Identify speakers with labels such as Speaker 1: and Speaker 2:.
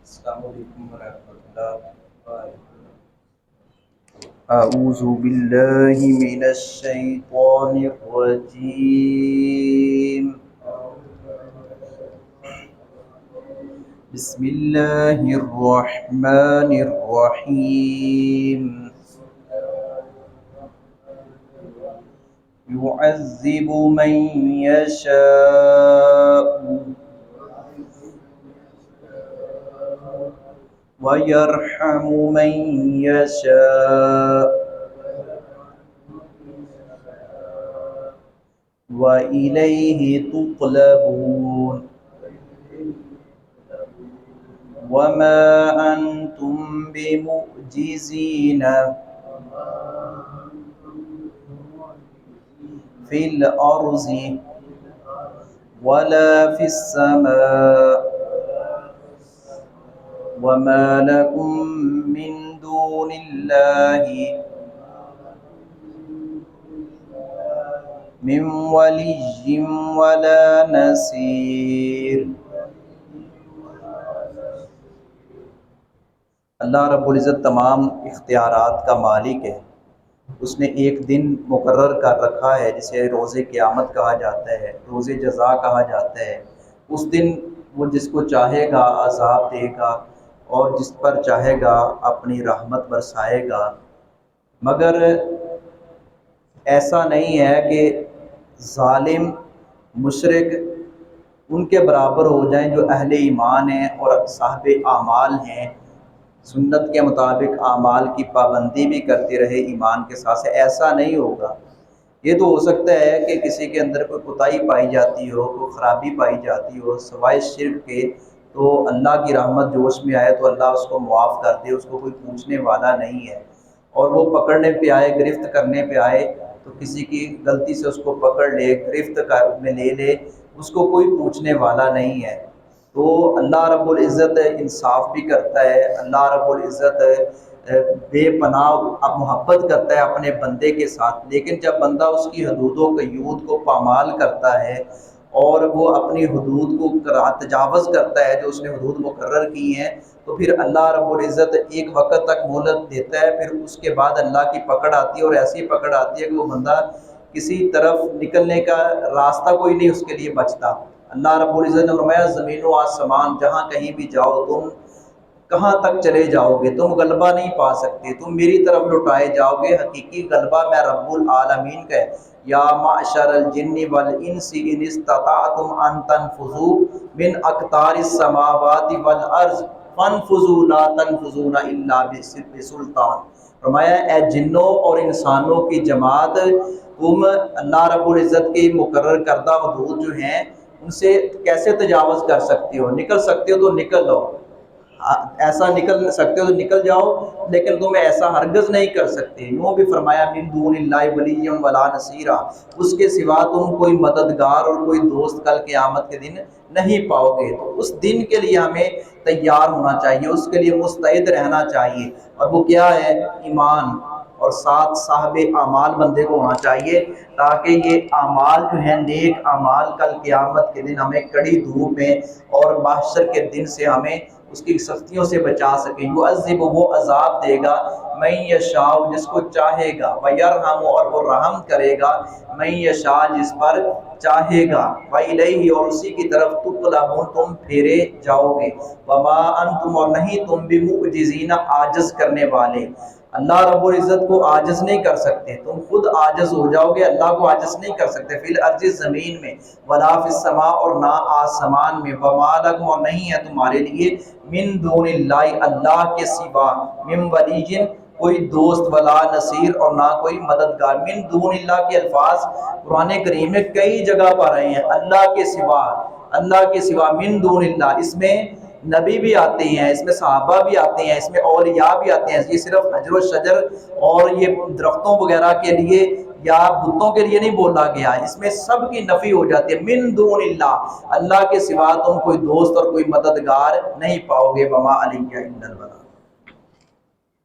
Speaker 1: السلام علیکم ورحمۃ اللہ وبرکاتہ۔ اعوذ باللہ من الشیطان الرجیم، بسم اللہ الرحمن الرحیم۔ يعذب من يشاء ويرحم من يشاء وإليه تقلبون وما أنتم بمعجزين في الأرض ولا في السماء وما لكم من دون الله من ولي ولا نصير۔ اللہ رب العزت تمام اختیارات کا مالک ہے۔ اس نے ایک دن مقرر کر رکھا ہے جسے روز قیامت کہا جاتا ہے، روز جزا کہا جاتا ہے۔ اس دن وہ جس کو چاہے گا عذاب دے گا اور جس پر چاہے گا اپنی رحمت برسائے گا، مگر ایسا نہیں ہے کہ ظالم مشرک ان کے برابر ہو جائیں جو اہل ایمان ہیں اور صاحب اعمال ہیں، سنت کے مطابق اعمال کی پابندی بھی کرتے رہے ایمان کے ساتھ سے۔ ایسا نہیں ہوگا۔ یہ تو ہو سکتا ہے کہ کسی کے اندر کوئی کوتاہی پائی جاتی ہو، کوئی خرابی پائی جاتی ہو سوائے شرک کے، تو اللہ کی رحمت جوش میں آئے تو اللہ اس کو معاف کر دے، اس کو کوئی پوچھنے والا نہیں ہے۔ اور وہ پکڑنے پہ آئے، گرفت کرنے پہ آئے تو کسی کی غلطی سے اس کو پکڑ لے، گرفت میں لے لے، اس کو کوئی پوچھنے والا نہیں ہے۔ تو اللہ رب العزت انصاف بھی کرتا ہے، اللہ رب العزت بے پناہ محبت کرتا ہے اپنے بندے کے ساتھ، لیکن جب بندہ اس کی حدود و قیود کو پامال کرتا ہے اور وہ اپنی حدود کو تجاوز کرتا ہے جو اس نے حدود مقرر کی ہیں، تو پھر اللہ رب العزت ایک وقت تک مہلت دیتا ہے، پھر اس کے بعد اللہ کی پکڑ آتی ہے، اور ایسی پکڑ آتی ہے کہ وہ بندہ کسی طرف نکلنے کا راستہ کوئی نہیں اس کے لیے بچتا۔ اللہ رب العزت نے فرمایا زمین و آسمان جہاں کہیں بھی جاؤ، تم کہاں تک چلے جاؤ گے، تم غلبہ نہیں پا سکتے، تم میری طرف لٹائے جاؤ گے۔ حقیقی غلبہ میں رب العالمین کا ہے۔ یا معشر الجن والانس ان استطعتم ان تنفذوا من اقطار السماوات والارض فانفذوا لا تنفذون الا بسلطان۔ فرمایا اے جنوں اور انسانوں کی جماعت، تم اللہ رب العزت کے مقرر کردہ حدود جو ہیں ان سے کیسے تجاوز کر سکتے ہو؟ نکل سکتے ہو تو نکل لو، ایسا نکل سکتے ہو تو نکل جاؤ، لیکن تم ایسا ہرگز نہیں کر سکتے۔ یوں بھی فرمایا من دون اللہ ولی ولا نصیرا، اس کے سوا تم کوئی مددگار اور کوئی دوست کل قیامت کے دن نہیں پاؤ گے۔ تو اس دن کے لیے ہمیں تیار ہونا چاہیے، اس کے لیے مستعد رہنا چاہیے، اور وہ کیا ہے؟ ایمان اور ساتھ صاحب اعمال بندے کو ہونا چاہیے، تاکہ یہ اعمال جو ہیں نیک اعمال کل قیامت کے دن ہمیں کڑی دھوپ میں اور محشر کے دن سے ہمیں اس کی سختیوں سے بچا سکیں۔ یعذب، وہ عذاب دے گا، من یشاء، جس کو چاہے گا، ویرحم، اور وہ رحم کرے گا، من یشاء، جس پر چاہے گا، وإلیہ، اور اسی کی طرف تقلبون، تم پھیرے جاؤ گے، وما انتم، اور نہیں تم بمعجزین، عاجز کرنے والے۔ اللہ رب العزت کو عاجز نہیں کر سکتے، تم خود عاجز ہو جاؤ گے، اللہ کو عاجز نہیں کر سکتے۔ فی الارض، زمین میں، ولا فی السماء، اور نہ آسمان میں، وما لکم، اور نہیں ہے تمہارے لیے، من دون اللہ، اللہ کے سوا، من ولی، کوئی دوست، ولا نصیر، اور نہ کوئی مددگار۔ من دون اللہ کے الفاظ قرآن کریم میں کئی جگہ پر آئے ہیں، اللہ کے سوا، اللہ کے سوا، من دون اللہ۔ اس میں نبی بھی آتے ہیں، اس میں صحابہ بھی آتے ہیں، اس میں اولیاء بھی آتے ہیں۔ یہ صرف حجر و شجر اور یہ درختوں وغیرہ کے لیے یا بتوں کے لیے نہیں بولا گیا، اس میں سب کی نفی ہو جاتی ہے۔ من دون اللہ، اللہ کے سوا تم کوئی دوست اور کوئی مددگار نہیں پاؤ گے، وما علیہ الا البلاغ۔